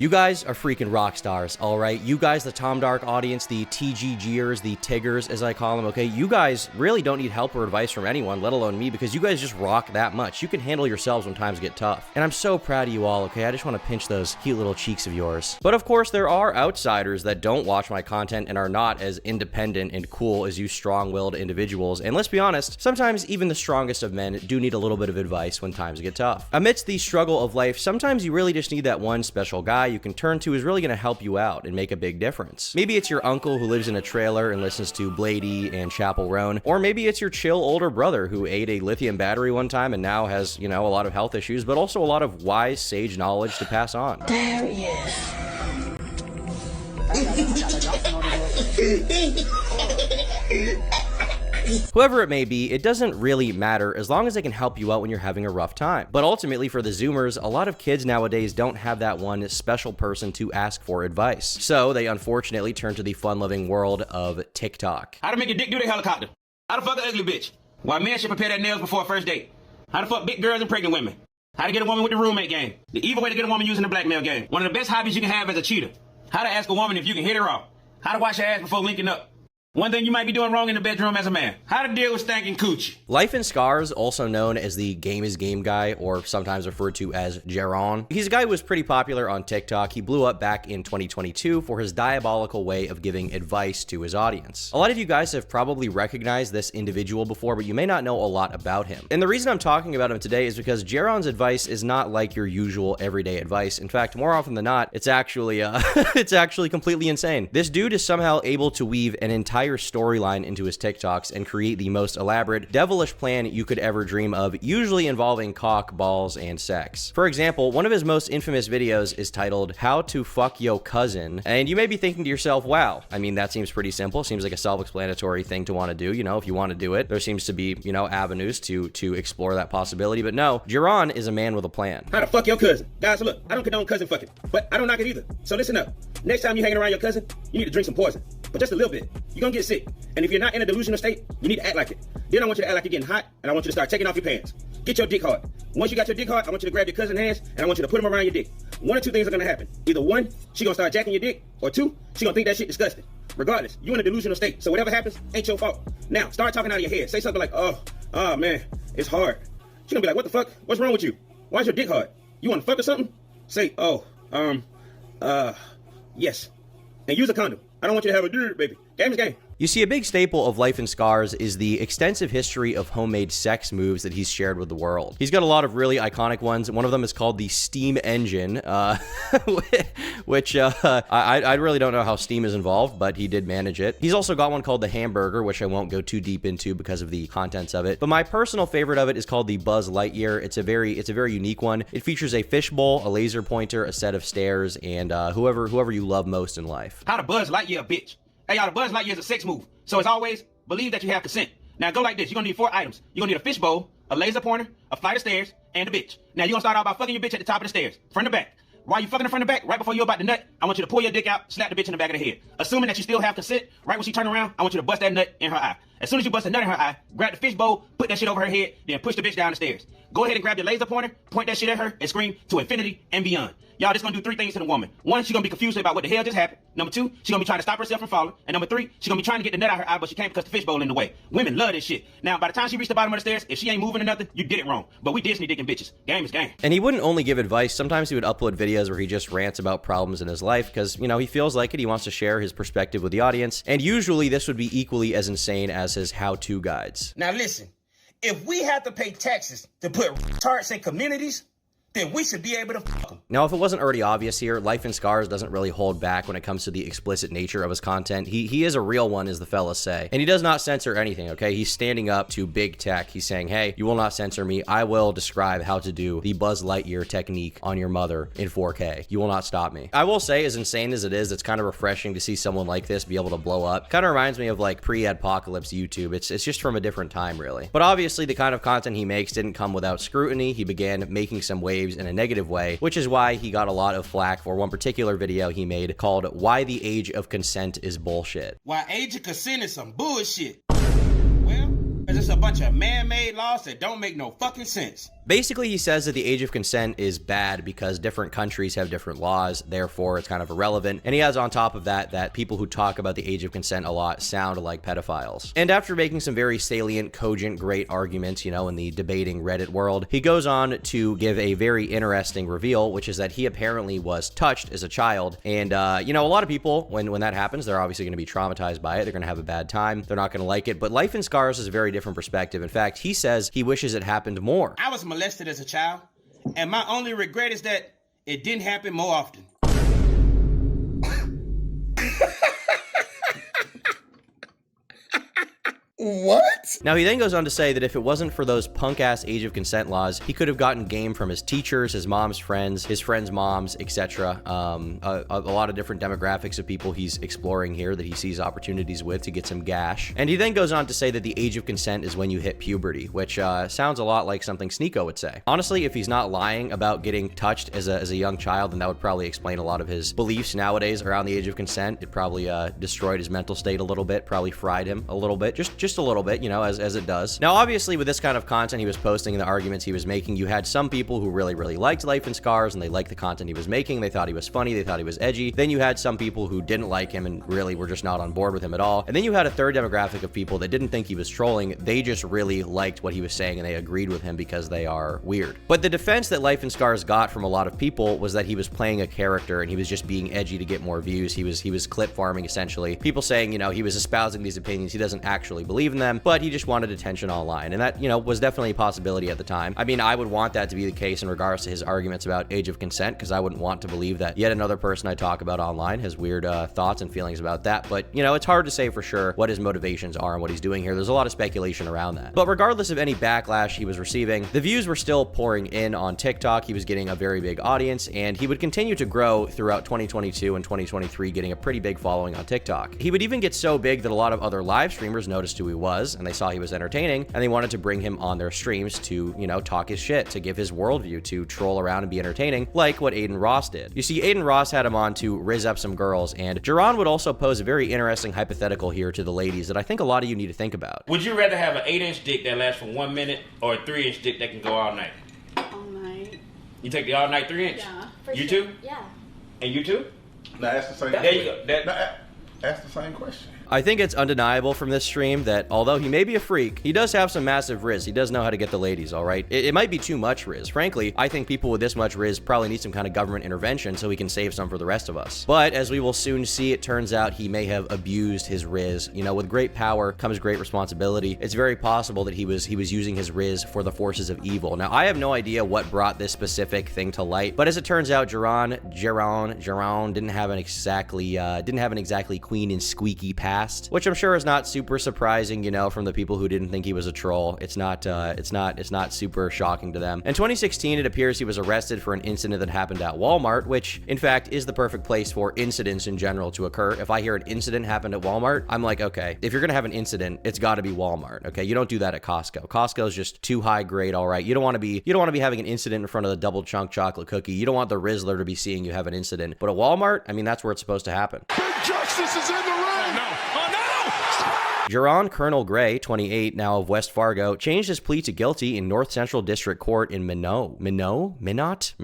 You guys are freaking rock stars, all right? You guys, the Tom Dark audience, the TGGers, the Tiggers, as I call them, okay? You guys really don't need help or advice from anyone, let alone me, because you guys just rock that much. You can handle yourselves when times get tough. And I'm so proud of you all, okay? I just want to pinch those cute little cheeks of yours. But of course, there are outsiders that don't watch my content and are not as independent and cool as you strong-willed individuals. And let's be honest, sometimes even the strongest of men do need a little bit of advice when times get tough. Amidst the struggle of life, sometimes you really just need that one special guy you can turn to who's really going to help you out and make a big difference. Maybe it's your uncle who lives in a trailer and listens to Blady and Chappell Roan, or maybe it's your chill older brother who ate a lithium battery one time and now has, you know, a lot of health issues, but also a lot of wise, sage knowledge to pass on. There he is. Whoever it may be, it doesn't really matter as long as they can help you out when you're having a rough time. But ultimately, for the Zoomers, a lot of kids nowadays don't have that one special person to ask for advice. So they unfortunately turn to the fun-loving world of TikTok. How to make your dick do the helicopter? How to fuck an ugly bitch? Why men should prepare their nails before a first date? How to fuck big girls and pregnant women? How to get a woman with the roommate game? The evil way to get a woman using the blackmail game. One of the best hobbies you can have as a cheater. How to ask a woman if you can hit her off. How to wash her ass before linking up. One thing you might be doing wrong in the bedroom as a man. How to deal with stinking coochie. Life in Scars, also known as the Game is Game guy, or sometimes referred to as Jeron. He's a guy who was pretty popular on TikTok. He blew up back in 2022 for his diabolical way of giving advice to his audience. A lot of you guys have probably recognized this individual before, but you may not know a lot about him. And the reason I'm talking about him today is because Jeron's advice is not like your usual everyday advice. In fact, more often than not, it's actually it's actually completely insane. This dude is somehow able to weave an entire storyline into his TikToks and create the most elaborate, devilish plan you could ever dream of, usually involving cock, balls, and sex. For example, one of his most infamous videos is titled How to Fuck Yo Cousin, and you may be thinking to yourself, wow, I mean, that seems pretty simple. Seems like a self-explanatory thing to want to do. You know, if you want to do it, there seems to be, you know, avenues to explore that possibility. But no, Jeron is a man with a plan. How to fuck your cousin. Guys, look, I don't condone cousin fucking, but I don't knock it either. So listen up. Next time you're hanging around your cousin, you need to drink some poison, but just a little bit. You're gonna get sick. And if you're not in a delusional state, you need to act like it. Then I want you to act like you're getting hot, and I want you to start taking off your pants. Get your dick hard. Once you got your dick hard, I want you to grab your cousin's hands, and I want you to put them around your dick. One or two things are gonna happen. Either one, she gonna start jacking your dick, or two, she gonna think that shit disgusting. Regardless, you in a delusional state, so whatever happens, ain't your fault. Now, start talking out of your head. Say something like, oh man, it's hard. She gonna be like, what the fuck? What's wrong with you? Why's your dick hard? You wanna fuck or something? Say, yes. And use a condom. I don't want you to have a dude, baby. Game is game. You see, a big staple of Life in Scars is the extensive history of homemade sex moves that he's shared with the world. He's got a lot of really iconic ones. One of them is called the Steam Engine, which I really don't know how Steam is involved, but he did manage it. He's also got one called the Hamburger, which I won't go too deep into because of the contents of it. But my personal favorite of it is called the Buzz Lightyear. It's a very unique one. It features a fishbowl, a laser pointer, a set of stairs, and whoever you love most in life. How to Buzz Lightyear, bitch. Hey, y'all, the Buzz Lightyear is a sex move. So as always, believe that you have consent. Now go like this. You're gonna need 4 items. You're gonna need a fishbowl, a laser pointer, a flight of stairs, and a bitch. Now you're gonna start out by fucking your bitch at the top of the stairs, front to back. While you fucking in front to back, right before you're about to nut, I want you to pull your dick out, slap the bitch in the back of the head. Assuming that you still have consent, right when she turn around, I want you to bust that nut in her eye. As soon as you bust a nut in her eye, grab the fishbowl, put that shit over her head, then push the bitch down the stairs. Go ahead and grab your laser pointer, point that shit at her, and scream to infinity and beyond. Y'all, this gonna do 3 things to the woman. 1, she's gonna be confused about what the hell just happened. Number 2, she's gonna be trying to stop herself from falling. And number 3, she's gonna be trying to get the nut out her eye, but she can't because the fishbowl in the way. Women love this shit. Now, by the time she reached the bottom of the stairs, if she ain't moving or nothing, you did it wrong. But we Disney dicking bitches. Game is game. And he wouldn't only give advice. Sometimes he would upload videos where he just rants about problems in his life because, you know, he feels like it. He wants to share his perspective with the audience. And usually this would be equally as insane as his how-to guides. Now listen, if we have to pay taxes to put retards in communities, then we should be able to fuck them. Now, if it wasn't already obvious here, Life in Scars doesn't really hold back when it comes to the explicit nature of his content. He is a real one, as the fellas say. And he does not censor anything, okay? He's standing up to big tech. He's saying, hey, you will not censor me. I will describe how to do the Buzz Lightyear technique on your mother in 4K. You will not stop me. I will say, as insane as it is, it's kind of refreshing to see someone like this be able to blow up. Kind of reminds me of like pre-apocalypse YouTube. It's just from a different time, really. But obviously, the kind of content he makes didn't come without scrutiny. He began making some waves in a negative way, which is why he got a lot of flack for one particular video he made called Why the Age of Consent is Bullshit. Why age of consent is some bullshit. Well, it's a bunch of man-made laws that don't make no fucking sense. Basically, he says that the age of consent is bad because different countries have different laws, therefore it's kind of irrelevant. And he has on top of that people who talk about the age of consent a lot sound like pedophiles. And after making some very salient, cogent, great arguments, you know, in the debating Reddit world, he goes on to give a very interesting reveal, which is that he apparently was touched as a child. And, you know, a lot of people, when that happens, they're obviously going to be traumatized by it. They're going to have a bad time. They're not going to like it. But Life in Scars is a very different perspective. In fact, he says he wishes it happened more. I was molested as a child, and my only regret is that it didn't happen more often. What? Now, he then goes on to say that if it wasn't for those punk-ass age of consent laws, he could have gotten game from his teachers, his mom's friends, his friends' moms, etc. A lot of different demographics of people he's exploring here that he sees opportunities with to get some gash. And he then goes on to say that the age of consent is when you hit puberty, which sounds a lot like something Sneeko would say. Honestly, if he's not lying about getting touched as a young child, then that would probably explain a lot of his beliefs nowadays around the age of consent. It probably destroyed his mental state a little bit, probably fried him a little bit, just a little bit, you know, as it does. Now, obviously, with this kind of content he was posting and the arguments he was making, you had some people who really liked Life in Scars and they liked the content he was making. They thought he was funny. They thought he was edgy. Then you had some people who didn't like him and really were just not on board with him at all. And then you had a third demographic of people that didn't think he was trolling. They just really liked what he was saying and they agreed with him because they are weird. But the defense that Life in Scars got from a lot of people was that he was playing a character and he was just being edgy to get more views. He was clip farming, essentially. People saying, you know, he was espousing these opinions. He doesn't actually believe in them, but he just wanted attention online. And that, you know, was definitely a possibility at the time. I mean, I would want that to be the case in regards to his arguments about age of consent, because I wouldn't want to believe that yet another person I talk about online has weird thoughts and feelings about that. But, you know, it's hard to say for sure what his motivations are and what he's doing here. There's a lot of speculation around that. But regardless of any backlash he was receiving, the views were still pouring in on TikTok. He was getting a very big audience, and he would continue to grow throughout 2022 and 2023, getting a pretty big following on TikTok. He would even get so big that a lot of other live streamers noticed who he was, and they saw he was entertaining, and they wanted to bring him on their streams to, you know, talk his shit, to give his worldview, to troll around and be entertaining, like what Aiden Ross did. You see, Aiden Ross had him on to rizz up some girls, and Jerron would also pose a very interesting hypothetical here to the ladies that I think a lot of you need to think about. Would you rather have an 8-inch dick that lasts for 1 minute or a 3-inch dick that can go all night? All night. You take the all night 3-inch? Yeah. For You sure. too? Yeah. And you too? Now ask the same. There you go. Ask the same question. I think it's undeniable from this stream that although he may be a freak, he does have some massive rizz. He does know how to get the ladies, all right? It might be too much rizz. Frankly, I think people with this much rizz probably need some kind of government intervention so he can save some for the rest of us. But as we will soon see, it turns out he may have abused his rizz. You know, with great power comes great responsibility. It's very possible that he was using his rizz for the forces of evil. Now, I have no idea what brought this specific thing to light, but as it turns out, Jerron didn't have an exactly clean and squeaky past, which I'm sure is not super surprising, you know, from the people who didn't think he was a troll. It's not super shocking to them. In 2016, it appears he was arrested for an incident that happened at Walmart, which in fact is the perfect place for incidents in general to occur. If I hear an incident happened at Walmart, I'm like, okay, if you're gonna have an incident, it's got to be Walmart. Okay, you don't do that at Costco. Costco's just too high grade. All right, you don't want to be having an incident in front of the double chunk chocolate cookie. You don't want the Rizzler to be seeing you have an incident. But at Walmart, I mean, that's where it's supposed to happen. Justice is in the ring. Jerron Colonel Gray, 28, now of West Fargo, changed his plea to guilty in North Central District Court in Minot.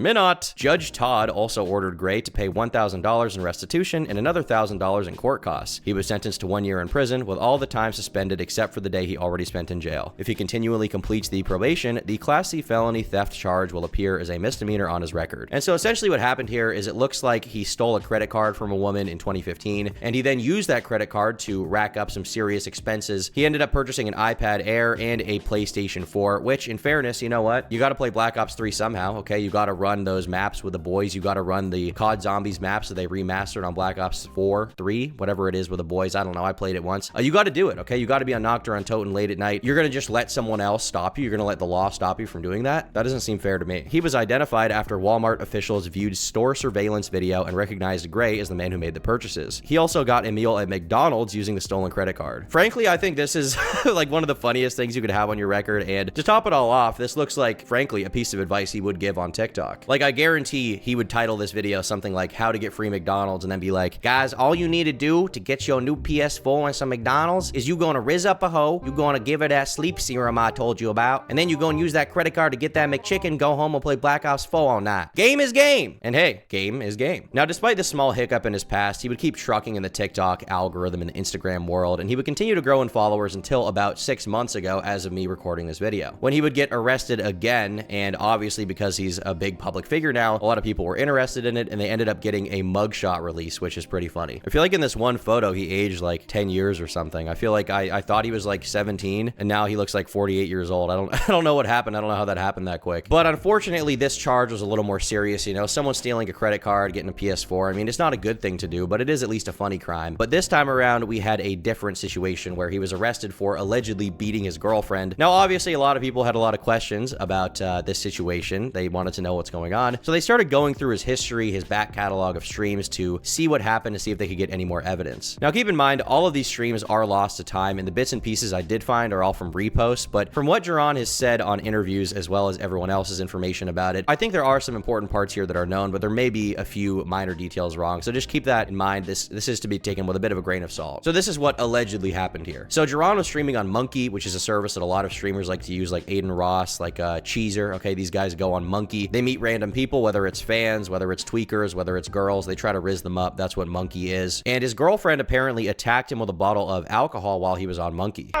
Judge Todd also ordered Gray to pay $1,000 in restitution and another $1,000 in court costs. He was sentenced to 1 year in prison, with all the time suspended except for the day he already spent in jail. If he continually completes the probation, the Class C felony theft charge will appear as a misdemeanor on his record. And so essentially what happened here is it looks like he stole a credit card from a woman in 2015, and he then used that credit card to rack up some serious expenses. He ended up purchasing an iPad Air and a PlayStation 4, which in fairness, you know what? You got to play Black Ops 3 somehow, okay? You got to run those maps with the boys. You got to run the COD Zombies maps that they remastered on Black Ops 4, 3, whatever it is with the boys. I don't know. I played it once. You got to do it, okay? You got to be on Nocturne Toten late at night. You're going to just let someone else stop you. You're going to let the law stop you from doing that? That doesn't seem fair to me. He was identified after Walmart officials viewed store surveillance video and recognized Gray as the man who made the purchases. He also got a meal at McDonald's using the stolen credit card. Frankly, I think this is like one of the funniest things you could have on your record. And to top it all off, this looks like, frankly, a piece of advice he would give on TikTok. Like, I guarantee he would title this video something like how to get free McDonald's and then be like, guys, all you need to do to get your new PS4 and some McDonald's is you gonna rizz up a hoe, you gonna give her that sleep serum I told you about, and then you gonna use that credit card to get that McChicken, go home and play Black Ops 4 all night. Game is game. And hey, game is game. Now, despite this small hiccup in his past, he would keep trucking in the TikTok algorithm in the Instagram world, and he would continue to grow in followers until about 6 months ago as of me recording this video, when he would get arrested again. And obviously, because he's a big public figure now, a lot of people were interested in it, and they ended up getting a mugshot release, which is pretty funny. I feel like in this one photo, he aged like 10 years or something. I feel like I thought he was like 17, and now he looks like 48 years old. I don't know what happened. I don't know how that happened that quick. But unfortunately, this charge was a little more serious. You know, someone stealing a credit card, getting a PS4. I mean, it's not a good thing to do, but it is at least a funny crime. But this time around, we had a different situation where he was arrested for allegedly beating his girlfriend. Now, obviously, a lot of people had a lot of questions about this situation. They wanted to know what's going on. So they started going through his history, his back catalog of streams to see what happened, to see if they could get any more evidence. Now, keep in mind, all of these streams are lost to time, and the bits and pieces I did find are all from reposts. But from what Jerron has said on interviews, as well as everyone else's information about it, I think there are some important parts here that are known, but there may be a few minor details wrong. So just keep that in mind. This is to be taken with a bit of a grain of salt. So this is what allegedly happened here. So Jerron was streaming on Monkey, which is a service that a lot of streamers like to use, like Aiden Ross, like Cheezer. Okay, these guys go on Monkey. They meet random people, whether it's fans, whether it's tweakers, whether it's girls. They try to rizz them up. That's what Monkey is. And his girlfriend apparently attacked him with a bottle of alcohol while he was on Monkey.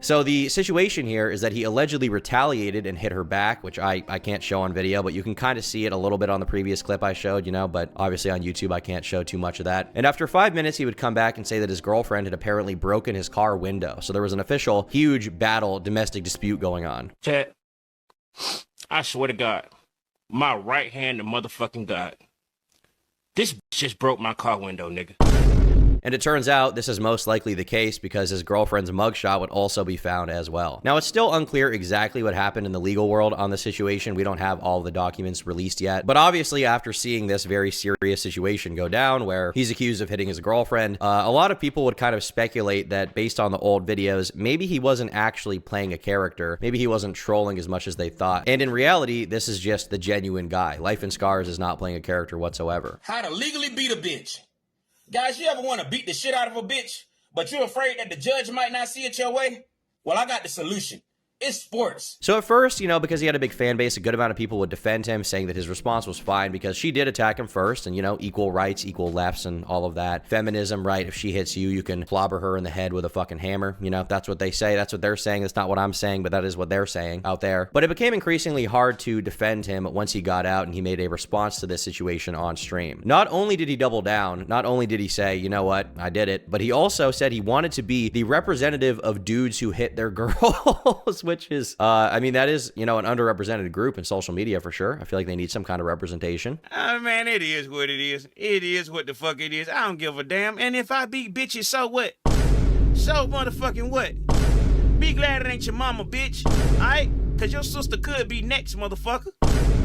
So the situation here is that he allegedly retaliated and hit her back, which I can't show on video, but you can kind of see it a little bit on the previous clip I showed, you know, but obviously on YouTube I can't show too much of that. And after 5 minutes, he would come back and say that his girlfriend had apparently broken his car window. So there was an official huge battle, domestic dispute going on. Chat, I swear to God, my right hand to motherfucking God, this bitch just broke my car window, nigga. And it turns out this is most likely the case because his girlfriend's mugshot would also be found as well. Now, it's still unclear exactly what happened in the legal world on the situation. We don't have all the documents released yet. But obviously, after seeing this very serious situation go down where he's accused of hitting his girlfriend, a lot of people would kind of speculate that based on the old videos, maybe he wasn't actually playing a character. Maybe he wasn't trolling as much as they thought. And in reality, this is just the genuine guy. Life in Scars is not playing a character whatsoever. How to legally beat a bitch. Guys, you ever want to beat the shit out of a bitch, but you're afraid that the judge might not see it your way? Well, I got the solution. It's sports. So at first, you know, because he had a big fan base, a good amount of people would defend him, saying that his response was fine because she did attack him first, and, you know, equal rights, equal lefts, and all of that. Feminism, right? If she hits you, you can clobber her in the head with a fucking hammer. You know, that's what they say. That's what they're saying. That's not what I'm saying, but that is what they're saying out there. But it became increasingly hard to defend him once he got out and he made a response to this situation on stream. Not only did he double down, not only did he say, you know what, I did it, but he also said he wanted to be the representative of dudes who hit their girls, which is, I mean, that is, you know, an underrepresented group in social media for sure. I feel like they need some kind of representation. Man, it is what it is. It is what the fuck it is. I don't give a damn. And if I beat bitches, so what? So motherfucking what? Be glad it ain't your mama, bitch. Alright? Cause your sister could be next, motherfucker.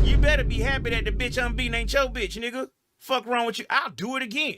You better be happy that the bitch I'm beating ain't your bitch, nigga. Fuck wrong with you. I'll do it again.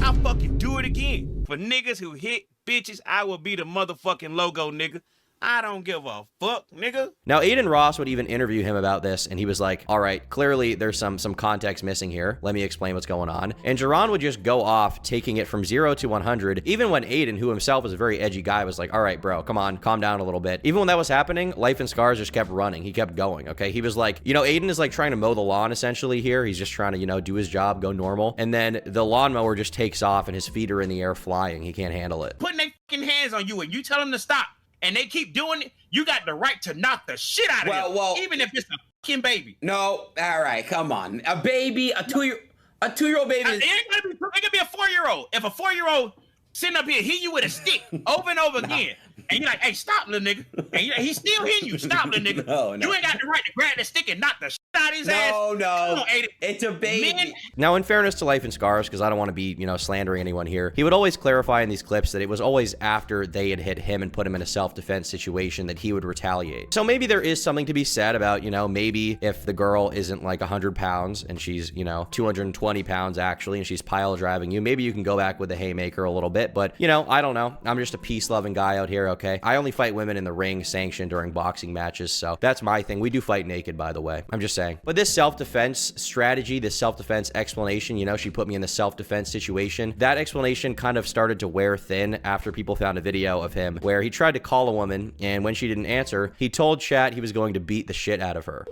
I'll fucking do it again. For niggas who hit bitches, I will be the motherfucking logo, nigga. I don't give a fuck, nigga. Now, Aiden Ross would even interview him about this, and he was like, all right, clearly there's some context missing here. Let me explain what's going on. And Jerron would just go off, taking it from 0 to 100, even when Aiden, who himself was a very edgy guy, was like, all right, bro, come on, calm down a little bit. Even when that was happening, Life in Scars just kept running. He kept going, okay? He was like, you know, Aiden is like trying to mow the lawn, essentially, here. He's just trying to, you know, do his job, go normal. And then the lawnmower just takes off, and his feet are in the air flying. He can't handle it. Putting their fucking hands on you, and you tell them to stop, and they keep doing it, you got the right to knock the shit out of them, even if it's a fucking baby. No, all right, come on. A baby, a two-year-old baby. It could be a 4-year-old. If a 4-year-old sitting up here hit you with a stick over and over again, And you're like, hey, stop, little nigga. And he's still hitting you. Stop, little nigga. No. You ain't got the right to grab that stick and knock the shit out of his ass. No. Come on, Aiden. It's a baby. Men, Now, in fairness to Life in Scars, because I don't want to be, slandering anyone here, he would always clarify in these clips that it was always after they had hit him and put him in a self-defense situation that he would retaliate. So maybe there is something to be said about, maybe if the girl isn't like 100 pounds and she's, 220 pounds actually, and she's pile driving you, maybe you can go back with the haymaker a little bit. But, I don't know. I'm just a peace-loving guy out here, okay? I only fight women in the ring sanctioned during boxing matches, so that's my thing. We do fight naked, by the way. I'm just saying. But this self-defense strategy, this self-defense explanation, she put me in the self-defense situation. That explanation kind of started to wear thin after people found a video of him where he tried to call a woman, and when she didn't answer, he told chat he was going to beat the shit out of her.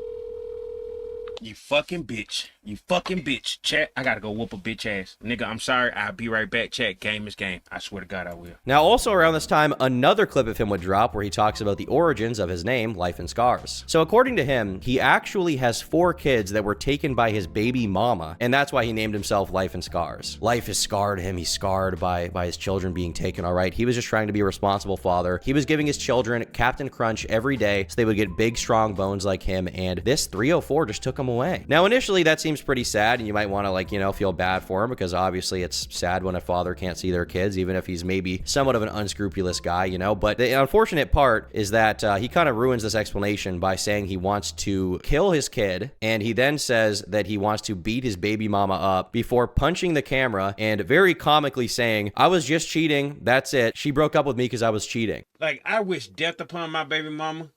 you fucking bitch. You fucking bitch. Chat, I gotta go whoop a bitch ass. Nigga, I'm sorry. I'll be right back. Chat, game is game. I swear to God I will. Now, also around this time, another clip of him would drop where he talks about the origins of his name, Life in Scars. So according to him, he actually has 4 kids that were taken by his baby mama, and that's why he named himself Life in Scars. Life has scarred him. He's scarred by his children being taken, all right? He was just trying to be a responsible father. He was giving his children Captain Crunch every day so they would get big, strong bones like him, and this 304 just took him away. Now, initially, that seems pretty sad, and you might want to, like, you know, feel bad for him, because obviously it's sad when a father can't see their kids, even if he's maybe somewhat of an unscrupulous guy, you know? But the unfortunate part is that he kind of ruins this explanation by saying he wants to kill his kid, and he then says that he wants to beat his baby mama up before punching the camera and very comically saying, "I was just cheating. That's it. She broke up with me because I was cheating." Like, I wish death upon my baby mama,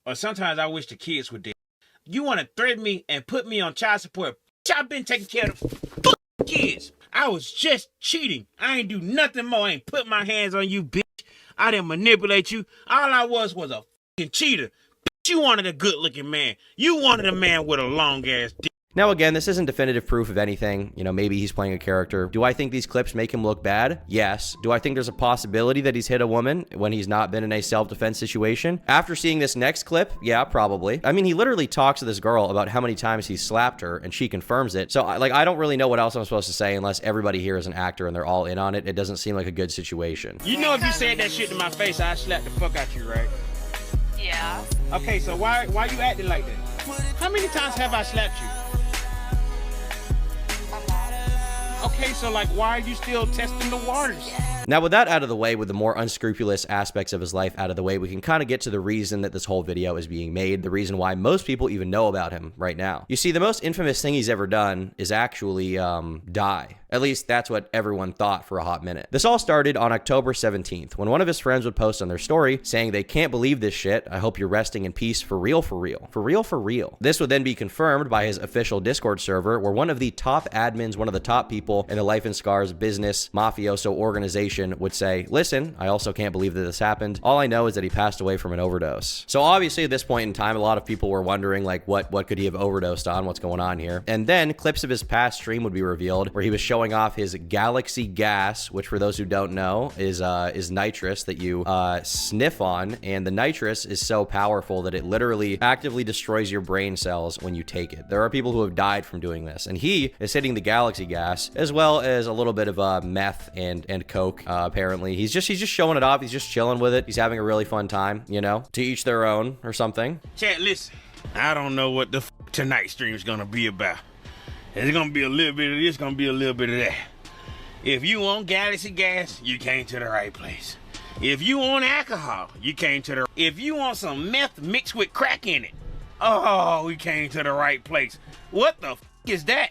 or sometimes I wish the kids were dead. You want to threaten me and put me on child support? I've been taking care of the kids. I was just cheating. I ain't do nothing more. I ain't put my hands on you, bitch. I didn't manipulate you. All I was a fucking cheater. Bitch, you wanted a good-looking man. You wanted a man with a long-ass dick. Now, again, this isn't definitive proof of anything. You know, maybe he's playing a character. Do I think these clips make him look bad? Yes. Do I think there's a possibility that he's hit a woman when he's not been in a self-defense situation? After seeing this next clip, yeah, probably. I mean, he literally talks to this girl about how many times he's slapped her, and she confirms it. So, like, I don't really know what else I'm supposed to say unless everybody here is an actor and they're all in on it. It doesn't seem like a good situation. You know, if you said that shit to my face, I'd slap the fuck out you, right? Yeah. Okay, so why you acting like that? How many times have I slapped you? Okay, so like, why are you still testing the waters? Now, with that out of the way, with the more unscrupulous aspects of his life out of the way, we can kind of get to the reason that this whole video is being made, the reason why most people even know about him right now. You see, the most infamous thing he's ever done is actually die. At least that's what everyone thought for a hot minute. This all started on October 17th, when one of his friends would post on their story saying, "They can't believe this shit. I hope you're resting in peace for real, for real. For real, for real." This would then be confirmed by his official Discord server, where one of the top admins, one of the top people in the Life in Scars business mafioso organization would say, "Listen, I also can't believe that this happened. All I know is that he passed away from an overdose." So obviously at this point in time, a lot of people were wondering, like, what could he have overdosed on? What's going on here? And then clips of his past stream would be revealed where he was showing off his Galaxy gas, which for those who don't know is nitrous that you sniff on, and the nitrous is so powerful that it literally actively destroys your brain cells when you take it. There are people who have died from doing this, and he is hitting the Galaxy gas as well as a little bit of meth and coke. Apparently he's just showing it off. He's just chilling with it. He's having a really fun time, you know, to each their own or something. Chat, listen, I don't know what the tonight's stream is gonna be about. It's gonna be a little bit of this, gonna be a little bit of that. If you want Galaxy gas, you came to the right place. If you want alcohol, you came to the... If you want some meth mixed with crack in it, oh, we came to the right place. What the is that?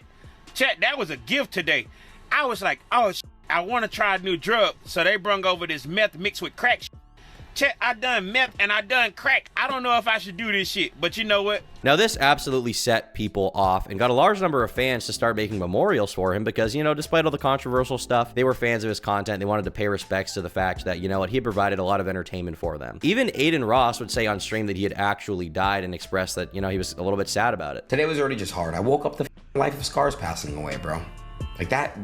Chat, that was a gift today. I was like, oh, I want to try a new drug. So they brung over this meth mixed with crack. Chat, I done meth and I done crack. I don't know if I should do this shit, but you know what? Now, this absolutely set people off and got a large number of fans to start making memorials for him because, you know, despite all the controversial stuff, they were fans of his content. They wanted to pay respects to the fact that, you know what, he provided a lot of entertainment for them. Even Aiden Ross would say on stream that he had actually died and expressed that, you know, he was a little bit sad about it. Today was already just hard. I woke up to Life of Scars passing away, bro. Like that,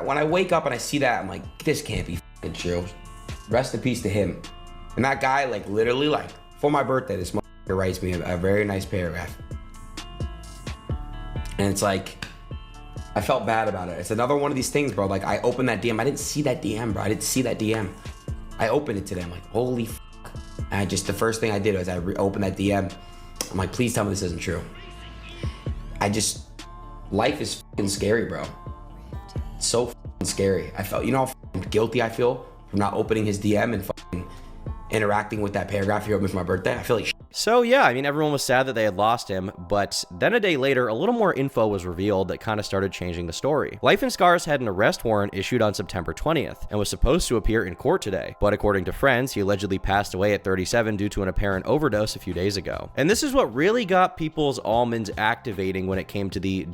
when I wake up and I see that, I'm like, this can't be fucking true. Rest in peace to him. And that guy, like, literally, like, for my birthday, this motherfucker writes me a very nice paragraph. And it's like, I felt bad about it. It's another one of these things, bro. Like, I opened that DM. I didn't see that DM, bro. I didn't see that DM. I opened it today. I'm like, holy f. And the first thing I did was I opened that DM. I'm like, please tell me this isn't true. Life is fucking scary, bro. It's so fucking scary. I felt, you know how fucking guilty I feel from not opening his DM and fucking interacting with that paragraph he wrote me for my birthday? I feel like So yeah, I mean, everyone was sad that they had lost him, but then a day later, a little more info was revealed that kind of started changing the story. Life in Scars had an arrest warrant issued on September 20th and was supposed to appear in court today, but according to friends, he allegedly passed away at 37 due to an apparent overdose a few days ago. And this is what really got people's almonds activating when it came to the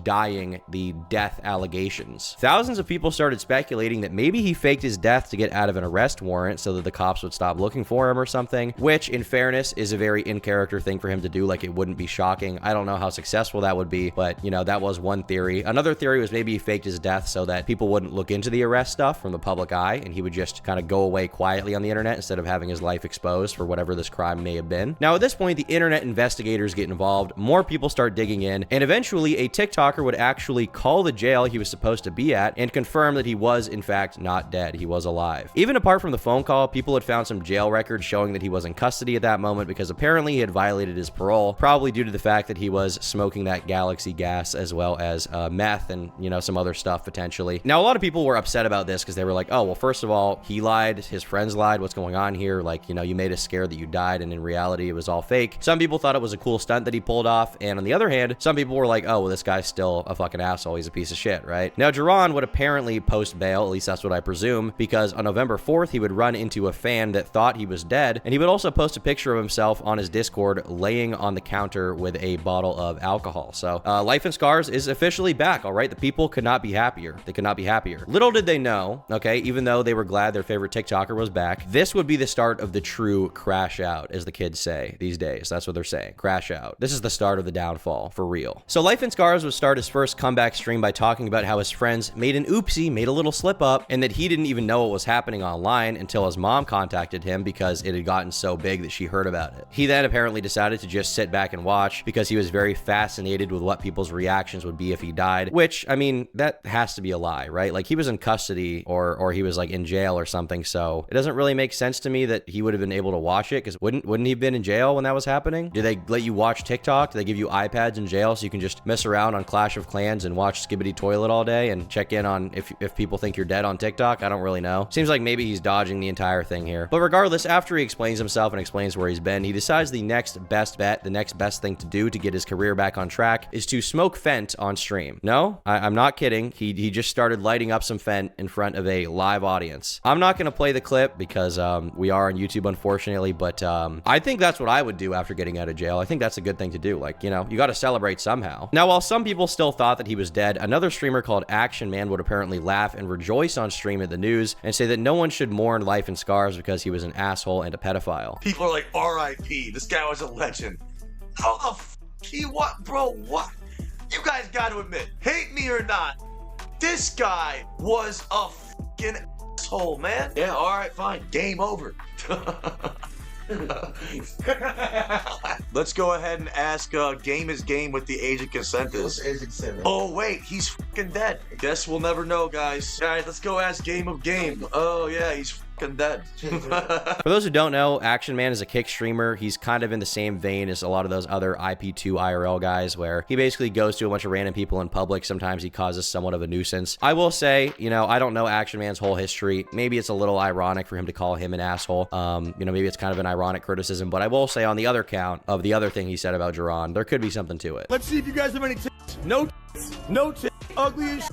death allegations. Thousands of people started speculating that maybe he faked his death to get out of an arrest warrant so that the cops would stop looking for him or something, which in fairness is a very in-character thing for him to do. Like, it wouldn't be shocking. I don't know how successful that would be, but you know, that was one theory. Another theory was maybe he faked his death so that people wouldn't look into the arrest stuff from the public eye and he would just kind of go away quietly on the internet instead of having his life exposed for whatever this crime may have been. Now at this point, the internet investigators get involved, more people start digging in, and eventually a TikToker would actually call the jail he was supposed to be at and confirm that he was in fact not dead. He was alive. Even apart from the phone call, people had found some jail records showing that he was in custody at that moment because apparently he had violated his parole, probably due to the fact that he was smoking that Galaxy gas as well as meth and, you know, some other stuff potentially. Now, a lot of people were upset about this because they were like, oh, well, first of all, he lied, his friends lied, what's going on here? Like, you know, you made us scared that you died, and in reality, it was all fake. Some people thought it was a cool stunt that he pulled off, and on the other hand, some people were like, oh, well, this guy's still a fucking asshole, he's a piece of shit, right? Now, Jerron would apparently post bail, at least that's what I presume, because on November 4th, he would run into a fan that thought he was dead, and he would also post a picture of himself on his Discord laying on the counter with a bottle of alcohol. So Life in Scars is officially back, all right? The people could not be happier. They could not be happier. Little did they know, okay, even though they were glad their favorite TikToker was back, this would be the start of the true crash out, as the kids say these days. That's what they're saying. Crash out. This is the start of the downfall, for real. So Life in Scars would start his first comeback stream by talking about how his friends made an oopsie, made a little slip up, and that he didn't even know what was happening online until his mom contacted him because it had gotten so big that she heard about it. He then apparently decided to just sit back and watch because he was very fascinated with what people's reactions would be if he died, which, I mean, that has to be a lie, right? Like, he was in custody or he was like in jail or something, so it doesn't really make sense to me that he would have been able to watch it, because wouldn't he have been in jail when that was happening? Do they let you watch TikTok? Do they give you iPads in jail so you can just mess around on Clash of Clans and watch Skibidi Toilet all day and check in on if people think you're dead on TikTok? I don't really know. Seems like maybe he's dodging the entire thing here. But regardless, after he explains himself and explains where he's been, he decides the next best bet, the next best thing to do to get his career back on track is to smoke Fent on stream. No, I'm not kidding. He just started lighting up some Fent in front of a live audience. I'm not going to play the clip because we are on YouTube, unfortunately, but I think that's what I would do after getting out of jail. I think that's a good thing to do. Like, you know, you got to celebrate somehow. Now, while some people still thought that he was dead, another streamer called Action Man would apparently laugh and rejoice on stream at the news and say that no one should mourn Life in Scars because he was an asshole and a pedophile. People are like, R.I.P. This guy was a legend. How the f*** he what, bro? What? You guys got to admit, hate me or not, this guy was a fucking asshole, man. Yeah, all right, fine. Game over. Let's go ahead and ask Game is Game what the age of consent is. Oh, wait, he's fucking dead. Guess we'll never know, guys. All right, let's go ask Game of Game. Oh, yeah, he's fucking dead. For those who don't know, Action Man is a kick streamer. He's kind of in the same vein as a lot of those other IP2 IRL guys, where he basically goes to a bunch of random people in public. Sometimes he causes somewhat of a nuisance. I will say, you know, I don't know Action Man's whole history. Maybe it's a little ironic for him to call him an asshole. You know, maybe it's kind of an ironic criticism, but I will say on the other count of the other thing he said about Jerron, there could be something to it. Let's see if you guys have any tits. No tits. No tits. Ugly as shit.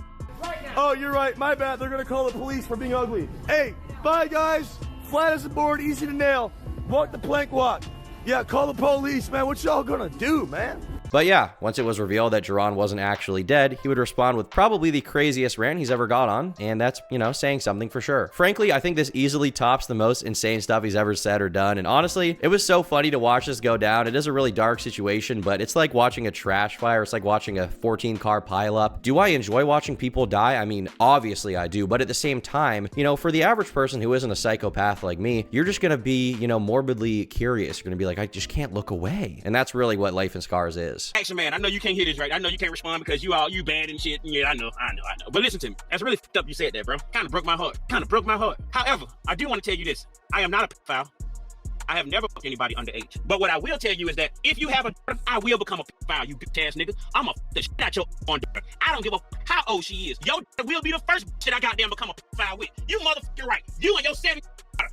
Oh, you're right. My bad. They're going to call the police for being ugly. Hey, bye, guys. Flat as a board, easy to nail. Walk the plank walk. Yeah, call the police, man. What y'all going to do, man? But yeah, once it was revealed that Jerron wasn't actually dead, he would respond with probably the craziest rant he's ever got on, and that's, you know, saying something for sure. Frankly, I think this easily tops the most insane stuff he's ever said or done, and honestly, it was so funny to watch this go down. It is a really dark situation, but it's like watching a trash fire. It's like watching a 14-car pileup. Do I enjoy watching people die? I mean, obviously I do, but at the same time, you know, for the average person who isn't a psychopath like me, you're just gonna be, you know, morbidly curious. You're gonna be like, I just can't look away. And that's really what Life in Scars is. is. Action man, I know you can't hear this right. I know you can't respond because you bad and shit. Yeah, I know. But listen to me. That's really fucked up you said that, bro. Kind of broke my heart. However, I do want to tell you this. I am not a pedophile. I have never fucked anybody underage. But what I will tell you is that if you have a daughter, I will become a pedophile, you bitch ass nigga. I'ma fuck the shit out your daughter. I don't give a how old she is. Your daughter will be the first shit I goddamn become a pedophile with. You motherfucking right. You and your 7 daughter.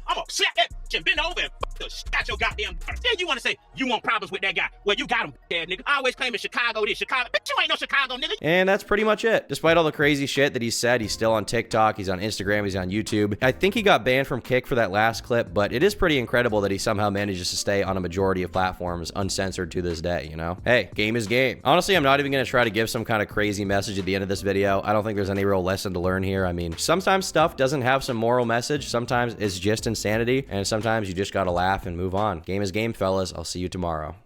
I'ma slap that bitch and bend over and fuck the shit out your goddamn daughter. Then you wanna say you want problems with that guy. Well, you got him, dad nigga. I always claim in Chicago this, Chicago. Bitch, you ain't no Chicago nigga. And that's pretty much it. Despite all the crazy shit that he said, he's still on TikTok, he's on Instagram, he's on YouTube. I think he got banned from Kick for that last clip, but it is pretty incredible that he somehow manages to stay on a majority of platforms uncensored to this day, you know? Hey, game is game. Honestly, I'm not even gonna try to give some kind of crazy message at the end of this video. I don't think there's any real lesson to learn here. I mean, sometimes stuff doesn't have some moral message, sometimes it's just insanity, and sometimes you just gotta laugh and move on. Game is game, fellas. I'll see you tomorrow.